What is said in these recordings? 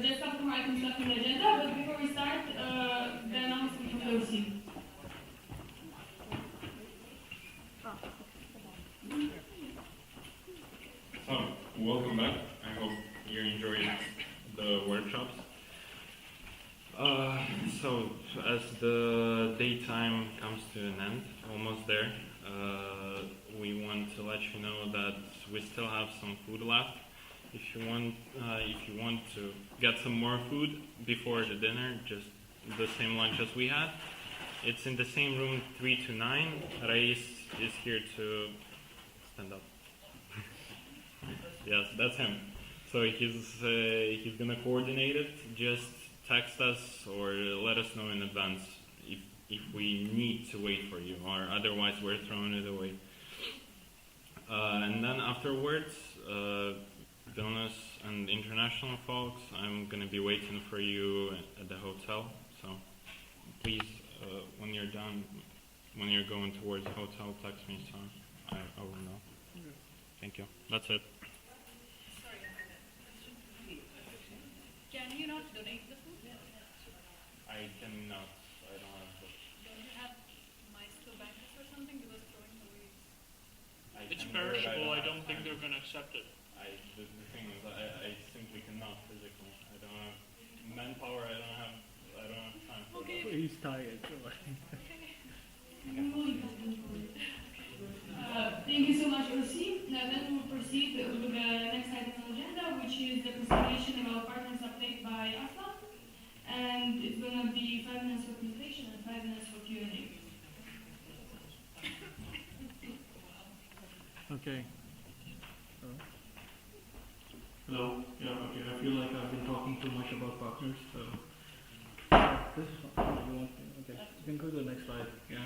just have some items left on the agenda, but before we start, the announcement from the OC. So, welcome back. I hope you enjoyed the workshops. So, as the daytime comes to an end, almost there, we want to let you know that we still have some food left. If you want to get some more food before the dinner, just the same lunch as we had, it's in the same room 3 to 9. Rais is here to stand up. Yes, that's him. So he's gonna coordinate it. Just text us or let us know in advance if we need to wait for you, or otherwise we're throwing it away. And then afterwards, Vilnius and international folks, I'm gonna be waiting for you at the hotel. So please, when you're done, when you're going towards the hotel, text me so I will know. Thank you. That's it. Can you not donate the food? I cannot. I don't have the... Don't you have Maestro bankers or something? Because throwing away... It's perishable. I don't think they're going to accept it. The thing is, I simply cannot physically. I don't have manpower. I don't have time for Okay. that. He's tired. Thank you so much, OC. Now then we'll proceed with the next item on the agenda, which is the presentation of our partners update by Aslan. And it's going to be 5 minutes for presentation and 5 minutes for Q&A. Okay. Hello. Yeah. Okay. I feel like I've been talking too much about partners. So this is fine. Okay. You can go to the next slide. Yeah.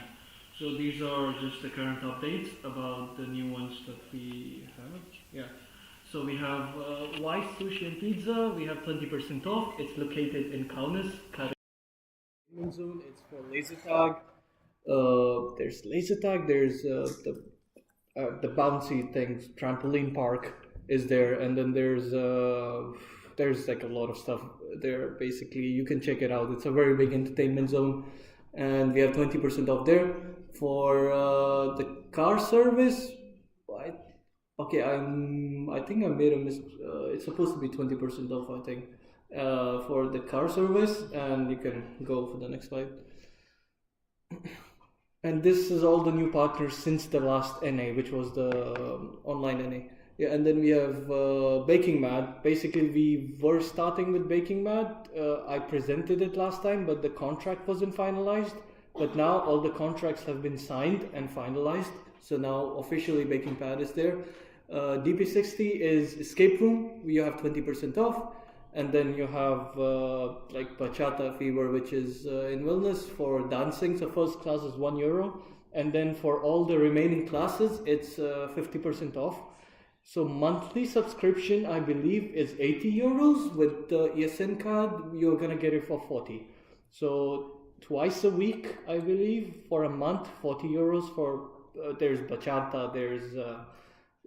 So these are just the current updates about the new ones that we have. Yeah. So we have Weiss Sushi and Pizza. We have 20% off. It's located in Kaunas. Zone. It's for laser tag. There's laser tag. There's the bouncy things. Trampoline park is there, and then there's like a lot of stuff there. Basically, you can check it out. It's a very big entertainment zone, and we have 20% off there. For the car service, I think I made a mistake. It's supposed to be 20% off, I think, for the car service, and you can go for the next slide. And this is all the new partners since the last NA, which was the online NA. Yeah, and then we have Baking Mad. Basically, we were starting with Baking Mad. I presented it last time, but the contract wasn't finalized. But now all the contracts have been signed and finalized. So now officially Baking Pad is there. DP60 is Escape Room. You have 20% off. And then you have like Bachata Fever, which is in Vilnius for dancing. So first class is €1. And then for all the remaining classes, it's 50% off. So monthly subscription, I believe, is €80. With the ESN card, you're going to get it for 40. So twice a week, I believe, for a month, €40 for, there's bachata, there's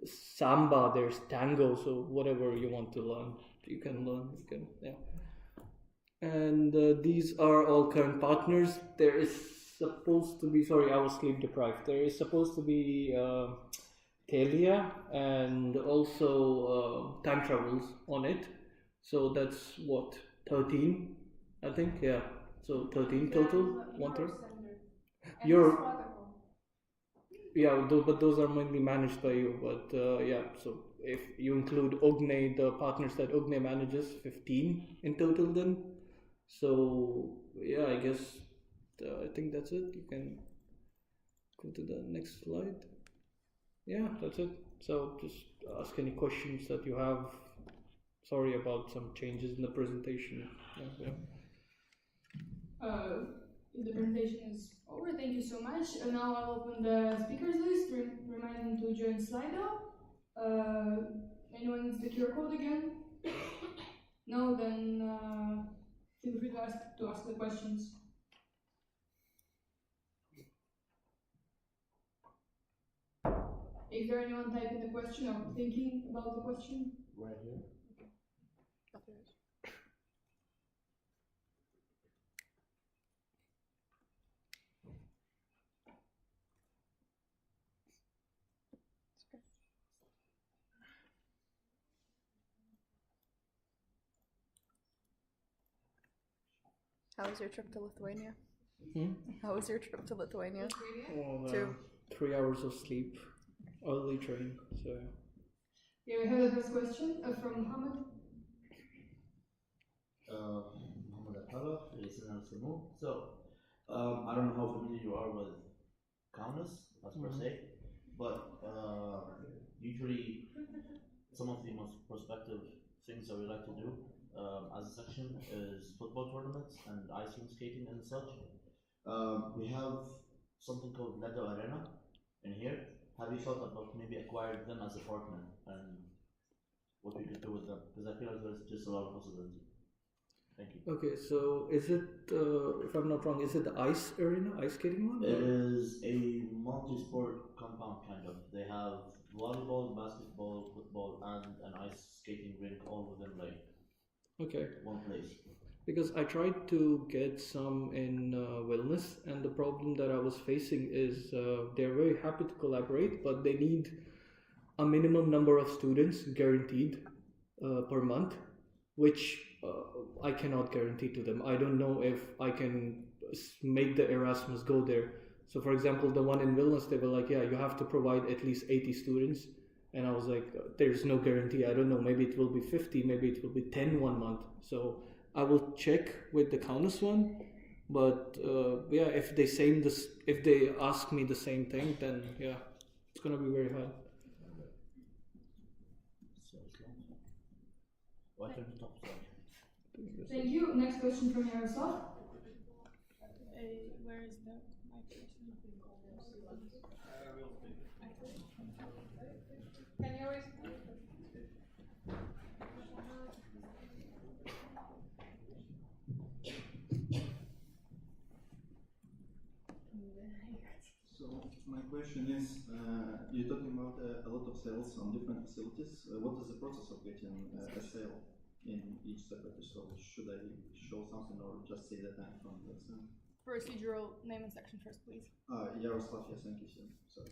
samba, there's tango, so whatever you want to learn, you can learn, And these are all current partners. There is supposed to be, sorry, I was sleep deprived, there is supposed to be Telia and also time travels on it, so that's what, 13, I think, yeah. So 13 total, 1/3. But those are mainly managed by you. But so if you include Ogne, the partners that Ogne manages, 15 in total then. So yeah, I guess I think that's it. You can go to the next slide. Yeah, that's it. So just ask any questions that you have. Sorry about some changes in the presentation. The presentation is over. Thank you so much. Now I'll open the speakers list, reminding to join Slido. Anyone needs the QR code again? No, then feel free to ask the questions. Is there anyone typing the question or thinking about the question? Right here. How was your trip to Lithuania? Hmm? How was your trip to Lithuania? Well, 2. 3 hours of sleep, early train. So Yeah, we have the first question from Mohammed. Mohammed Abdallah, ESN Samu. So, I don't know how familiar you are with Kaunas, as per se, but usually some of the most prospective things that we like to do as a section is football tournaments and ice cream skating and such. We have something called Ledo Arena in here. Have you thought about maybe acquiring them as a partner and what we could do with them? Because I feel like there's just a lot of possibility. Thank you. okay, so is it, if I'm not wrong, is it the ice arena, ice skating one? It is a multi-sport compound kind of. They have volleyball, basketball, football, and an ice skating rink all within like Okay, one place. because I tried to get some in wellness, and the problem that I was facing is they're very happy to collaborate, but they need a minimum number of students guaranteed per month, which I cannot guarantee to them. I don't know if I can make the Erasmus go there. So, for example, the one in Vilnius, they were like, yeah, you have to provide at least 80 students. And I was like, there's no guarantee. I don't know. Maybe it will be 50, maybe it will be 10 one month. So I will check with the Kaunas one. But yeah, if they say this, if they ask me the same thing, then yeah, it's gonna be very hard. Thank you. Next question from Yaroslav. Where is the microphone? Can you always? So my question is, you're talking about a lot of sales on different facilities. What is the process of getting a sale in each separate store? Should I show something or just say that I'm from ESN? Procedural name and section first, please. Yaroslav Yasenkisyan. Sorry.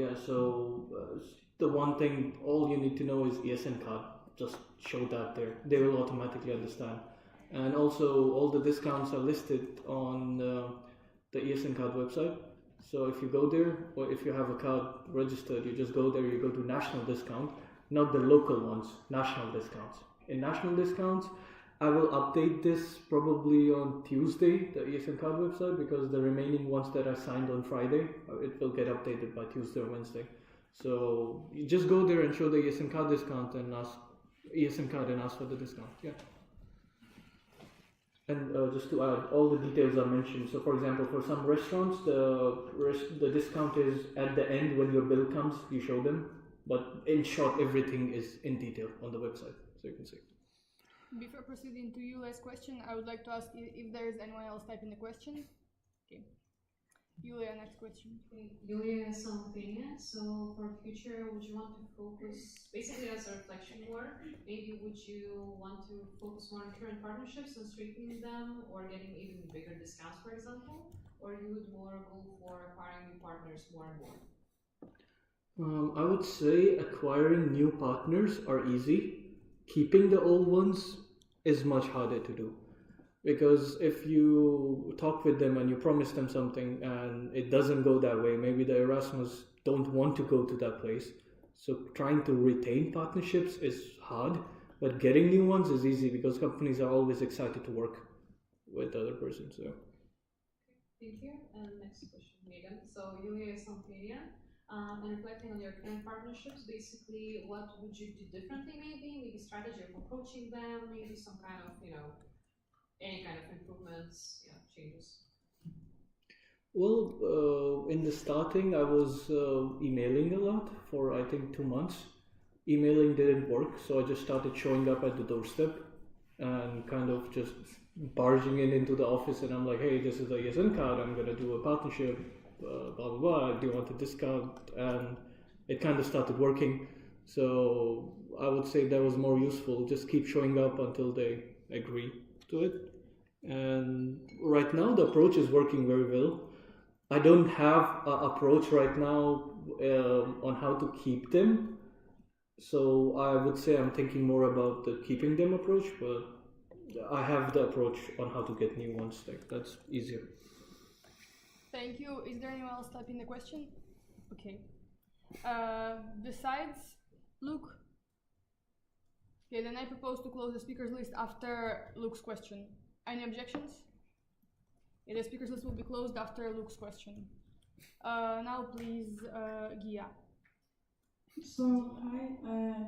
Yeah, so the one thing, all you need to know is ESN card. Just show that there. They will automatically understand. And also, all the discounts are listed on the ESN card website. So if you go there, or if you have a card registered, you just go there, you go to national discount, not the local ones, national discounts. In national discounts, I will update this probably on Tuesday, the ESN card website, because the remaining ones that I signed on Friday, it will get updated by Tuesday or Wednesday. So you just go there and show the ESN card discount and ask ESN card and ask for the discount. Yeah. And just to add, all the details are mentioned. So, for example, for some restaurants, the discount is at the end when your bill comes. You show them, but in short, everything is in detail on the website, so you can see. Before proceeding to you last question, I would like to ask if there is anyone else typing the question. Okay. Yulia, next question. Yulia has some opinion. So for future, would you want to focus, basically as a reflection more, maybe would you want to focus more on current partnerships and strengthening them or getting even bigger discounts, for example? Or you would more go for acquiring new partners more and more? I would say acquiring new partners are easy. Keeping the old ones is much harder to do. Because if you talk with them and you promise them something and it doesn't go that way, maybe the Erasmus don't want to go to that place. So trying to retain partnerships is hard, but getting new ones is easy because companies are always excited to work with the other person. So. Thank you. And next question, Megan. So Yulia is Samtarian. And reflecting on your current partnerships, basically, what would you do differently? Maybe strategy of approaching them, maybe some kind of, any kind of improvements, changes. Well, in the starting, I was emailing a lot for I think 2 months. Emailing didn't work, so I just started showing up at the doorstep and kind of just barging into the office. And I'm like, hey, this is the ESN card. I'm gonna do a partnership. Blah blah blah. Do you want a discount? And it kind of started working. So I would say that was more useful. Just keep showing up until they agree to it. And right now the approach is working very well. I don't have an approach right now on how to keep them. So I would say I'm thinking more about the keeping them approach, but I have the approach on how to get new ones. Like that's easier. Thank you. Is there anyone else typing the question? Okay. Besides Luke? Okay, then I propose to close the speakers list after Luke's question. Any objections? Yeah, the speakers list will be closed after Luke's question. Now please, Gia. So, hi,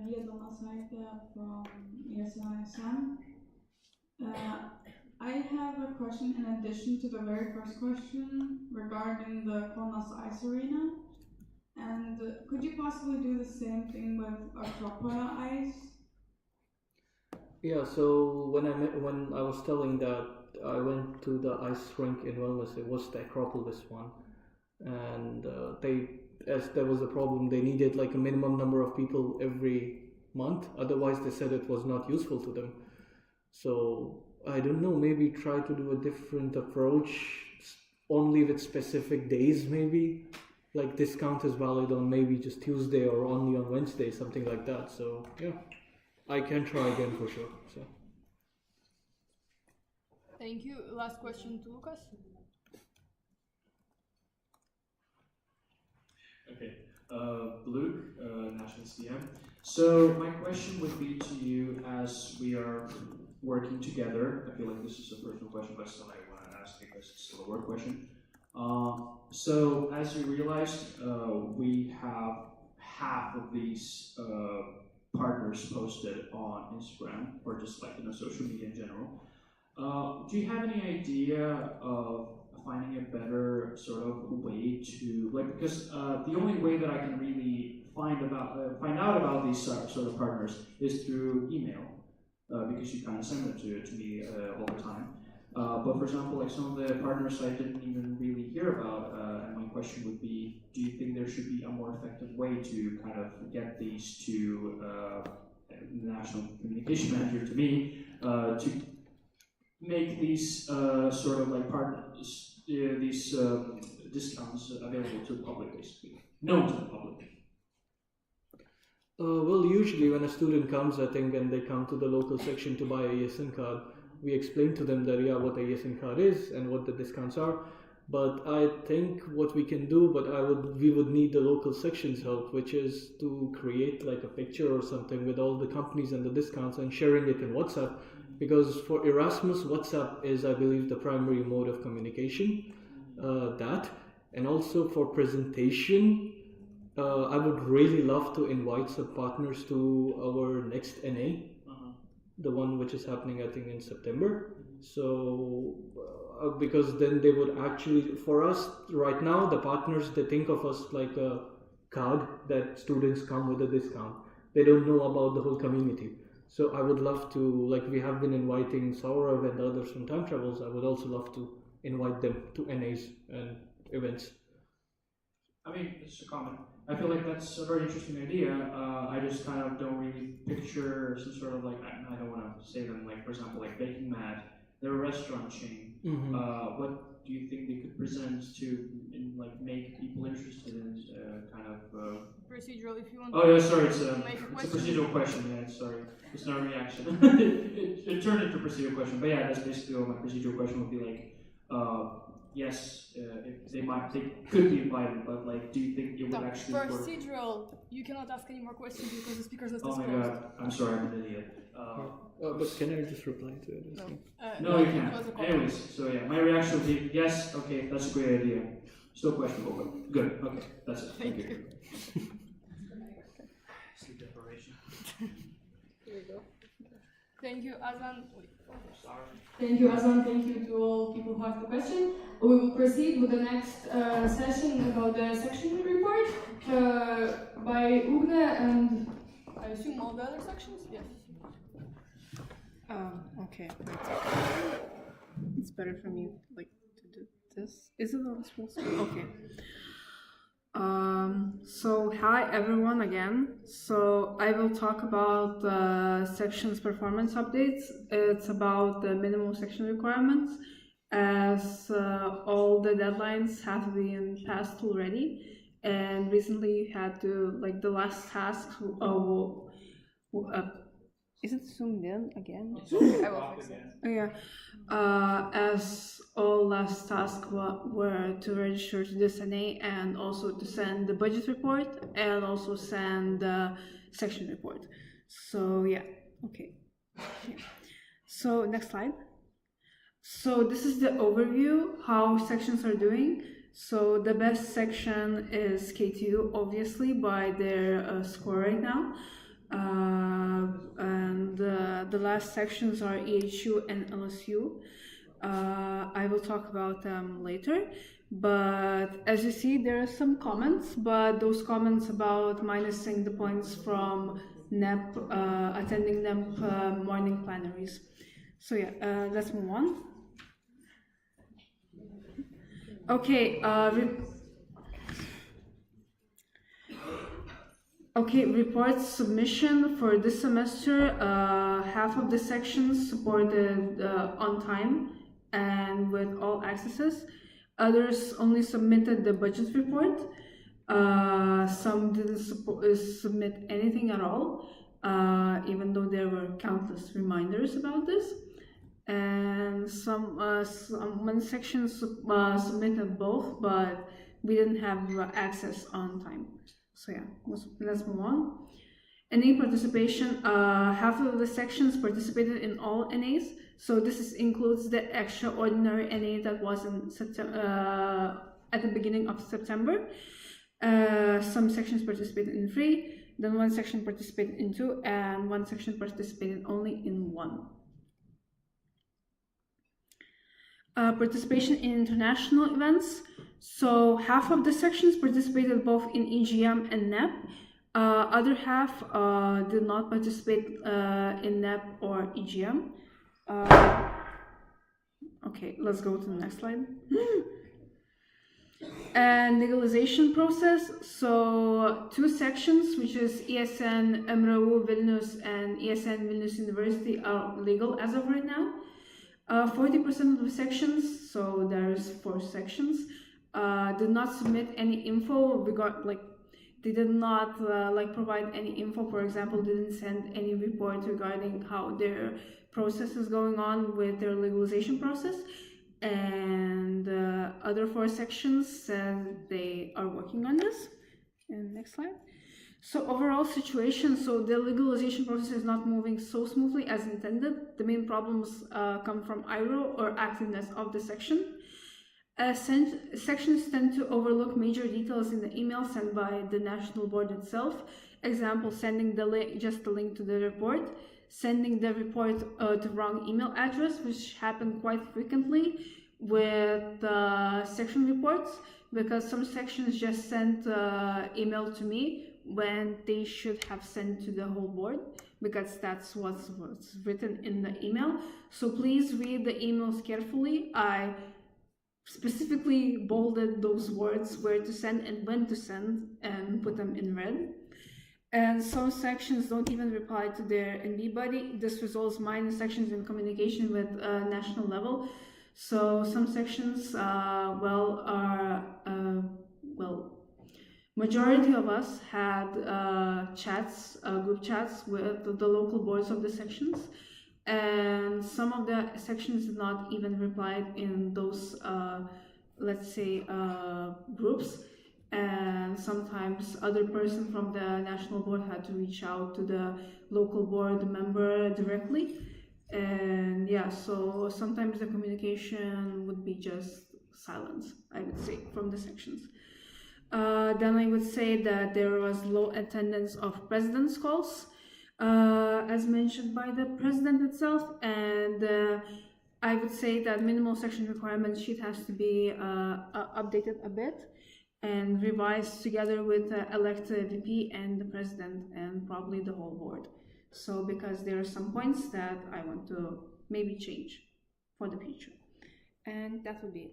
Gia Domasaita from ESN. I have a question in addition to the very first question regarding the Kaunas Ice Arena. And could you possibly do the same thing with Acropolis Ice? Yeah. So when I was telling that I went to the ice rink in Wellness, it was the Acropolis one, and as there was a problem, they needed like a minimum number of people every month. Otherwise, they said it was not useful to them. So I don't know. Maybe try to do a different approach, only with specific days. Maybe like discount is valid on maybe just Tuesday or only on Wednesday, something like that. So yeah, I can try again for sure. So. Thank you. Last question to Lucas. Okay, Luke, National CM. So my question would be to you as we are working together. I feel like this is a personal question, but still I want to ask because it's still a work question. So as you realized, we have half of these partners posted on Instagram or just like social media in general. Do you have any idea of finding a better sort of way to because the only way that I can really find out about these sort of partners is through email because you kind of send them to me all the time. But for example, like some of the partners I didn't even really hear about, and my question would be, do you think there should be a more effective way to kind of get these to the National Communication Manager to me to make these sort of like partners, these discounts available to the public, basically, known to the public? Well, usually when a student comes, I think, and they come to the local section to buy a ESN card, we explain to them that what a ESN card is and what the discounts are. But I think what we can do, we would need the local section's help, which is to create like a picture or something with all the companies and the discounts and sharing it in WhatsApp. Because for Erasmus, WhatsApp is, I believe, the primary mode of communication. And also for presentation, I would really love to invite some partners to our next NA, the one which is happening, I think, in September. So, because then they would actually, for us right now, the partners, they think of us like a card that students come with a discount. They don't know about the whole community. So I would love to, like we have been inviting Saurav and others from Time Travels, I would also love to invite them to NAs and events. I mean, it's a comment. I feel like that's a very interesting idea. I just kind of don't really picture some sort of like, I don't want to say them, like for example, like Baking Mad, they're a restaurant chain. What do you think they could present to make people interested in kind of procedural, if you want. Oh yeah, sorry, it's a question. procedural question. Yeah, sorry, it's not a reaction. it turned into a procedural question, but yeah, that's basically what my procedural question would be like. Yes, if they could be invited, but like, do you think it would actually work? Procedural, you cannot ask any more questions because the speakers list is closed. closed. Oh my god, I'm sorry, I'm an idiot. But can I just reply to it? No, you can't. Anyways, so yeah, my reaction would be yes. Okay, that's a great idea. Still questionable, but good. Okay, that's it. Thank you. Sleep deprivation. Here we go. Thank you, Azan. Thank you, Azan. Thank you to all people who asked the question. We will proceed with the next session about the section report by Ugne and I assume all the other sections? Yes. Okay. It's better for me to do this. Is it on small screen? Okay. So hi everyone again. So I will talk about sections performance updates. It's about the minimum section requirements as all the deadlines have been passed already, and recently you had to the last task Is it zoomed in again? It's also I will dropped fix it. again. Oh, yeah. As all last tasks were to register to this NA and also to send the budget report and also send the section report. So yeah, okay. Yeah. So next slide. So this is the overview, how sections are doing. So the best section is K2, obviously, by their score right now. And the last sections are EHU and LSU. I will talk about them later. But as you see, there are some comments, but those comments about minusing the points from NEP, attending NEP morning plenaries. So yeah, let's move on. Okay, report submission for this semester. Half of the sections supported on time and with all accesses. Others only submitted the budget report. Some didn't submit anything at all, even though there were countless reminders about this. And one section submitted both, but we didn't have access on time. So yeah, let's move on. NA participation, half of the sections participated in all NAs. So this includes the extraordinary NA that was in September, at the beginning of September. Some sections participated in 3, then one section participated in 2, and one section participated only in 1. Participation in international events. So half of the sections participated both in EGM and NEP. Other half did not participate in NEP or EGM. Okay, let's go to the next slide. And legalization process. So 2 sections, which is ESN MRU Vilnius and ESN Vilnius University, are legal as of right now. 40% of the sections, so there's 4 sections, did not submit any info. They did not provide any info. For example, didn't send any report regarding how their process is going on with their legalization process. And other 4 sections said they are working on this. And next slide. So overall situation, so the legalization process is not moving so smoothly as intended. The main problems come from IRO or activeness of the section. Sections tend to overlook major details in the email sent by the national board itself. Example, sending just the link to the report, sending the report to wrong email address, which happened quite frequently with section reports, because some sections just sent email to me when they should have sent to the whole board, because that's what's written in the email. So please read the emails carefully. I specifically bolded those words, where to send and when to send, and put them in red. And some sections don't even reply to their NB body. This results minor sections in communication with national level. So some sections, majority of us had group chats with the local boards of the sections, and some of the sections did not even reply in those, groups. And sometimes other person from the national board had to reach out to the local board member directly. And yeah, so sometimes the communication would be just silence, I would say, from the sections. Then I would say that there was low attendance of president's calls, as mentioned by the president itself, and I would say that minimal section requirement sheet has to be updated a bit and revised together with the elected VP and the president and probably the whole board. So because there are some points that I want to maybe change for the future. And that would be it.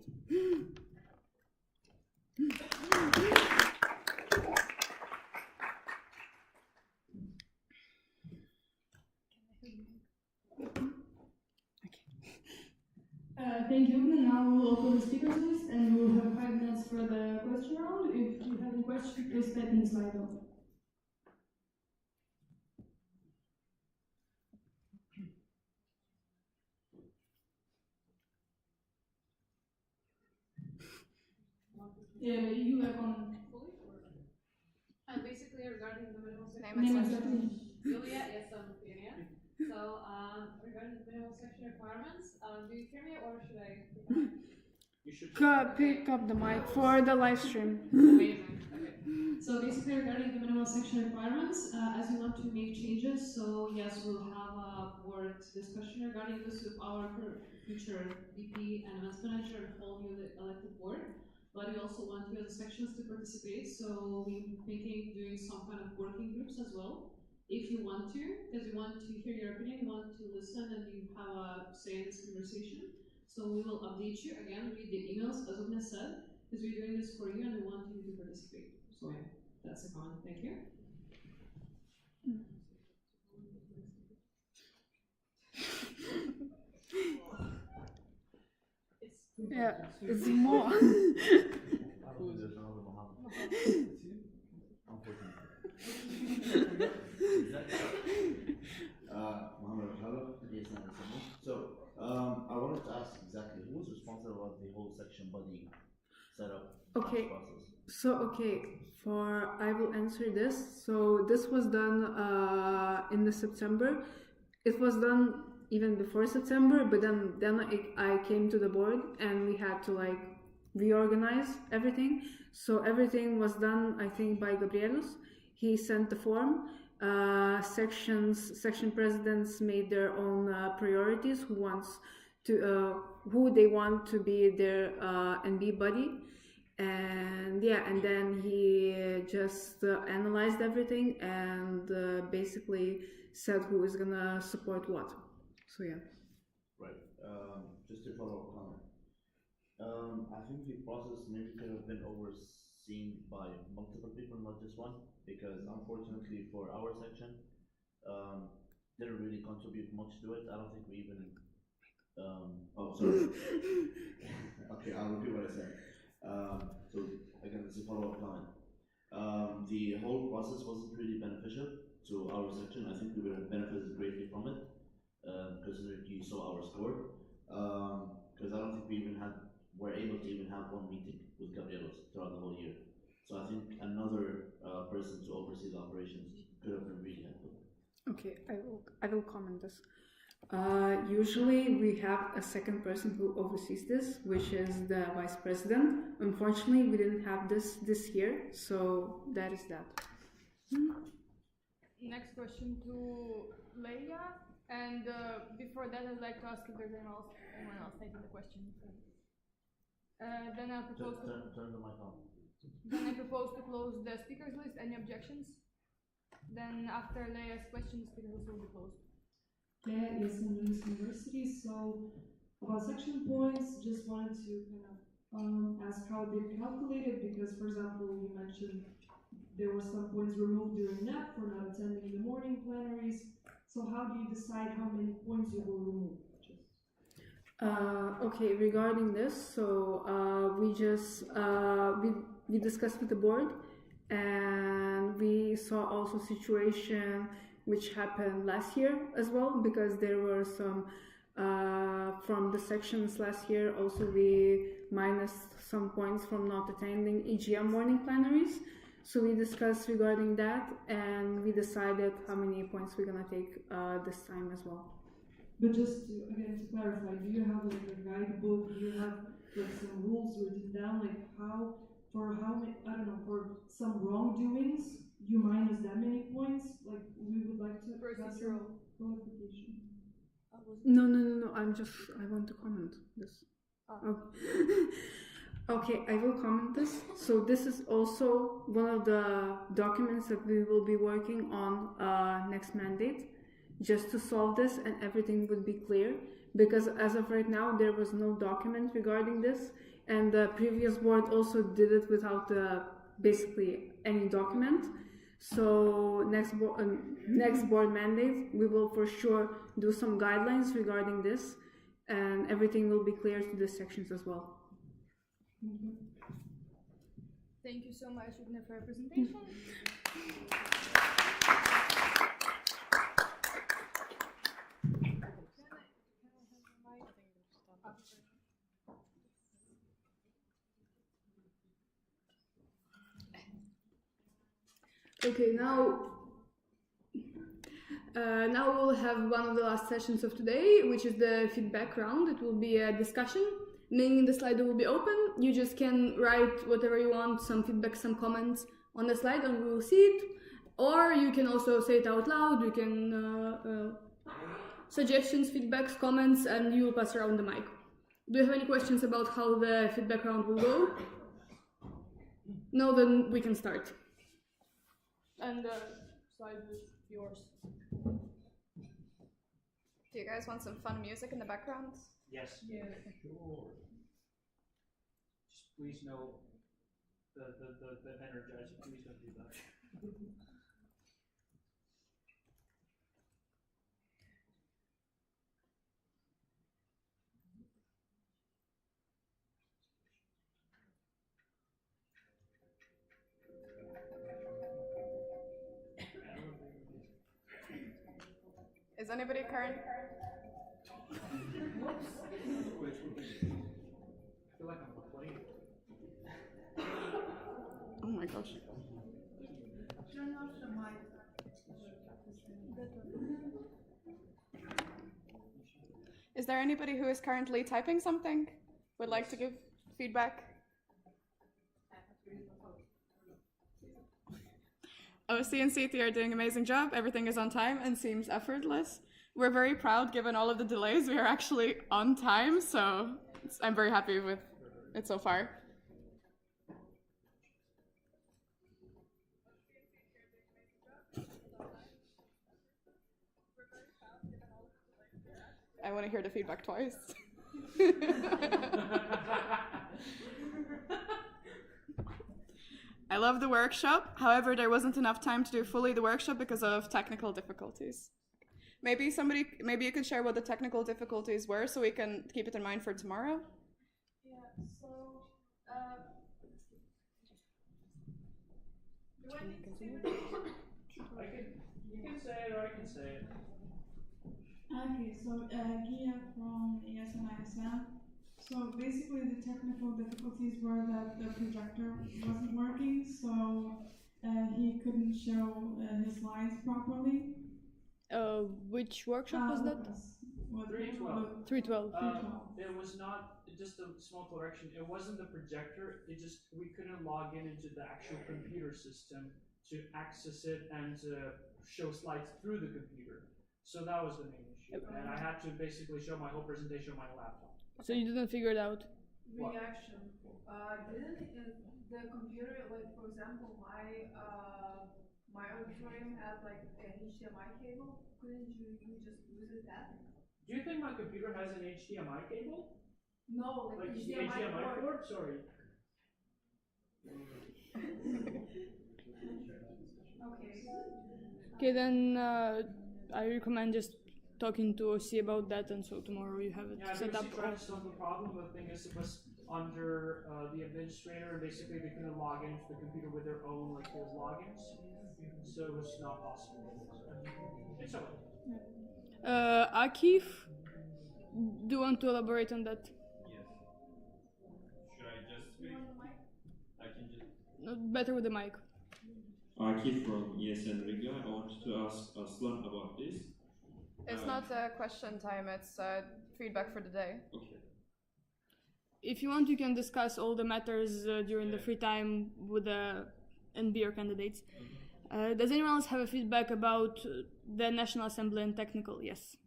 Thank you. Now we'll open the speakers list and we'll have 5 minutes for the question round. If you have any questions, please type in Slido. You have on Basically regarding the minimum name and section. Julia, yes, I'm Lithuania. So regarding the minimum section requirements, do you hear me or should I? You should Pick up the mic for the live stream. Amazing. Okay. So basically regarding the minimum section requirements, as we want to make changes, so yes, we'll have a board discussion regarding this with our future VP and events manager and all newly elected board. But we also want you as sections to participate, so we're thinking doing some kind of working groups as well, if you want to, because we want to hear your opinion, we want to listen and you have a say in this conversation. So we will update you, again, read the emails, as Ogna said, because we're doing this for you and we want you to participate. So yeah, that's a comment, thank you. Yeah, it's more. So, I wanted to ask exactly who's responsible about the whole section body setup Okay. process? I will answer this. So this was done in the September. It was done even before September, but then I came to the board and we had to like reorganize everything. So everything was done, I think, by Gabrielus. He sent the form. Section presidents made their own priorities. Who they want to be their NB buddy. And then he just analyzed everything and basically said who is gonna support what. So yeah. Right. Just to follow up comment. I think the process maybe could have been overseen by multiple people, not just one, because unfortunately for our section, didn't really contribute much to it. I don't think we even. Oh, sorry. Okay, I'll repeat what I said. So again, it's a follow-up comment. The whole process wasn't really beneficial to our section. I think we would have benefited greatly from it, considering you saw our score. Because I don't think we were able to even have one meeting with Gabrielos throughout the whole year. So I think another person to oversee the operations could have been really helpful. Okay, I will comment this. Usually we have a second person who oversees this, which is the vice president. Unfortunately, we didn't have this year, so that is that. Next question to Leia, and before that, I'd like to ask if there's anyone else taking the question. Then I propose turn the mic on. Then I propose to close the speakers list. Any objections? Then after Leia's question, the speakers list will be closed. Yeah, ESN University. So about section points, just wanted to kind of ask how they calculated, because for example, you mentioned there were some points removed during NEP for not attending the morning plenaries. So how do you decide how many points you will remove? Okay, regarding this, so we discussed with the board, and we saw also situation which happened last year as well, because there were some from the sections last year. Also, we minus some points from not attending EGM morning plenaries. So we discussed regarding that, and we decided how many points we're gonna take this time as well. But just to, again, to clarify, do you have like a guidebook? Do you have like some rules written down, like for some wrongdoings, you minus that many points? Like, we would like to have some clarification. No. I want to comment this. Okay, I will comment this. So this is also one of the documents that we will be working on next mandate, just to solve this and everything would be clear. Because as of right now, there was no document regarding this, and the previous board also did it without basically any document. So next board mandate, we will for sure do some guidelines regarding this, and everything will be clear to the sections as well. Thank you so much, Ugna, for your presentation. Okay, now we'll have one of the last sessions of today, which is the feedback round. It will be a discussion, meaning the slide will be open. You just can write whatever you want, some feedback, some comments on the slide, and we will see it. Or you can also say it out loud. You can suggestions, feedbacks, comments, and you will pass around the mic. Do you have any questions about how the feedback round will go? No, then we can start. And the slide is yours. Do you guys want some fun music in the background? Yes. Yeah. Sure. Just please know the energizer. Please don't do that. Is anybody current? Whoops. I feel like I'm playing. Oh my gosh. Turn off the mic. Is there anybody who is currently typing something? Would like to give feedback? OC and CT are doing an amazing job. Everything is on time and seems effortless. We're very proud, given all of the delays, we are actually on time, so I'm very happy with it so far. I want to hear the feedback twice. I love the workshop. However, there wasn't enough time to do fully the workshop because of technical difficulties. Maybe you could share what the technical difficulties were so we can keep it in mind for tomorrow. Yeah, so do I need to say what You can say it or I can say it. Okay, so Gia from ESN. So basically the technical difficulties were that the projector wasn't working, so he couldn't show his slides properly. Which workshop was that? 312. 312. It was not, just a small correction, it wasn't the projector, we couldn't log into the actual computer system to access it and show slides through the computer. So that was the main issue. And I had to basically show my whole presentation on my laptop. So you didn't figure it out? Reaction. Didn't the computer, like for example, my auditorium had like an HDMI cable? Couldn't you just use it that? Do you think my computer has an HDMI cable? No, like the HDMI port? Sorry. Okay. Okay, then I recommend just talking to OC about that, and so tomorrow you have it set up. Yeah, tried to solve the problem, but the thing is it was under the administrator, and basically they couldn't log into the computer with their own those logins, so it was not possible. It's okay. Akif, do you want to elaborate on that? Yes. Should I just speak? I can just. No, better with the mic. Akif from ESN Riga. I wanted to ask Aslan about this. It's not question time, it's feedback for the day. Okay. If you want, you can discuss all the matters during the free time with the NBR candidates. Does anyone else have a feedback about the National Assembly and technical? Yes.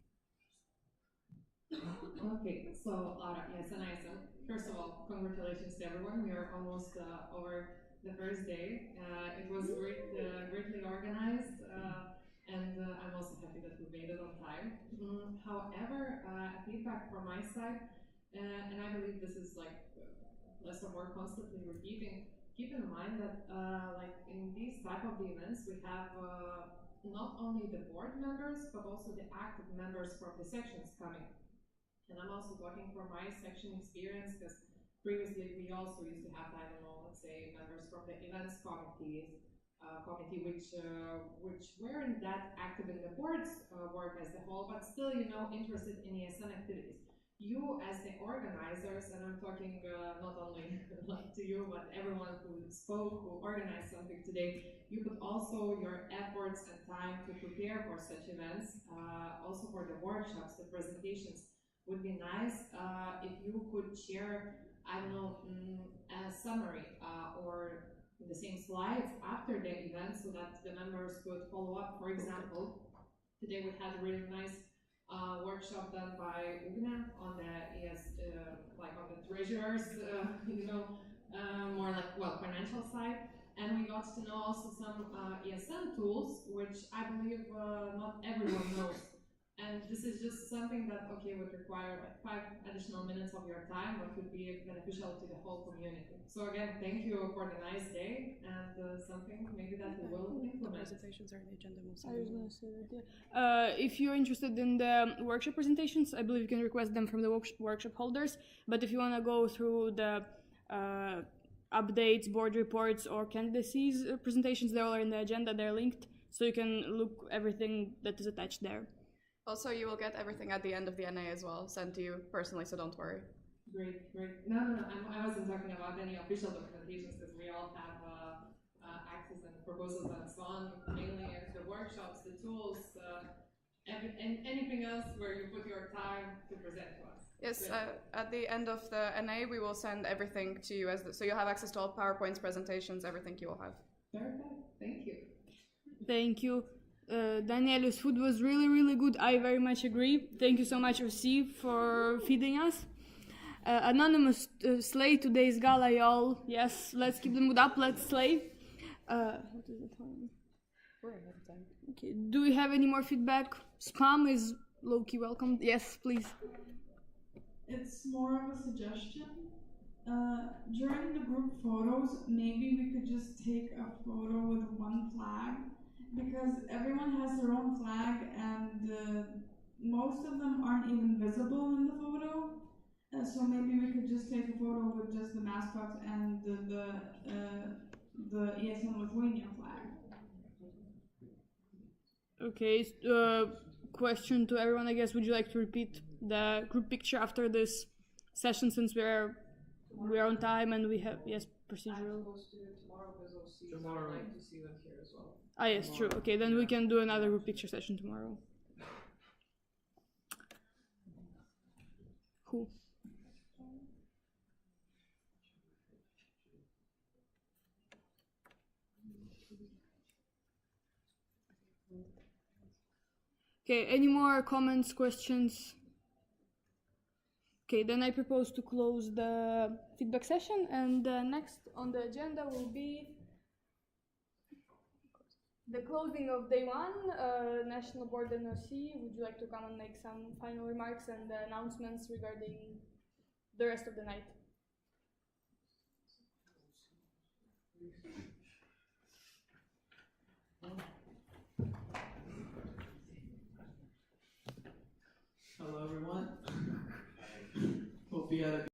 Okay, so Laura, yes, and ISM. First of all, congratulations to everyone. We are almost over the first day. It was greatly organized, and I'm also happy that we made it on time. However, feedback from my side, and I believe this is less or more constantly repeating. Keep in mind that in these type of events, we have not only the board members, but also the active members from the sections coming. And I'm also talking from my section experience, because previously we also used to have, I don't know, let's say members from the events committee, which weren't that active in the board's work as a whole, but still, interested in ESN activities. you as the organizers, and I'm talking not only like to you, but everyone who spoke, who organized something today, you put also your efforts and time to prepare for such events, also for the workshops, the presentations. Would be nice if you could share, I don't know, a summary or the same slides after the event so that the members could follow up. For example, today we had a really nice workshop done by Ugne on the like on the treasurers, more like, well, financial side. And we got to know also some ESN tools, which I believe not everyone knows. And this is just something that, okay, would require like 5 additional minutes of your time, but could be beneficial to the whole community. So again, thank you for the nice day, and something maybe that we will implement. Presentations are the agenda. I was going to say that, yeah. If you're interested in the workshop presentations, I believe you can request them from the workshop holders. But if you want to go through the updates, board reports, or candidacies presentations, they're all in the agenda. They're linked, so you can look everything that is attached there. Also, you will get everything at the end of the NA as well, sent to you personally, so don't worry. Great, great. No, I wasn't talking about any official documentations because we all have access and proposals and so on. Mainly the workshops, the tools, and anything else where you put your time to present to us. Yes, at the end of the NA, we will send everything to you, so you'll have access to all PowerPoints, presentations, everything you will have. Perfect, thank you. Thank you. Daniela's food was really, really good. I very much agree. Thank you so much, OC, for feeding us. Anonymous, slay today's gala, y'all. Yes, let's keep the mood up. Let's slay. What is the time? We're ahead of time. Okay. Do we have any more feedback? Spam is low-key welcome. Yes, please. It's more of a suggestion. During the group photos, maybe we could just take a photo with one flag, because everyone has their own flag and most of them aren't even visible in the photo. So maybe we could just take a photo with just the mascot and the ESN Lithuania flag. Okay, question to everyone, I guess. Would you like to repeat the group picture after this session, since we're on time and we have, yes, procedural? I'm supposed to do it tomorrow with OC, so I'd like to see them here as well. Ah, yes, true. Okay, then we can do another group picture session tomorrow. Who? Okay, any more comments, questions? Okay, then I propose to close the feedback session, and next on the agenda will be the closing of day 1, National Board and OC. Would you like to come and make some final remarks and announcements regarding the rest of the night? Hello everyone. Hope you had a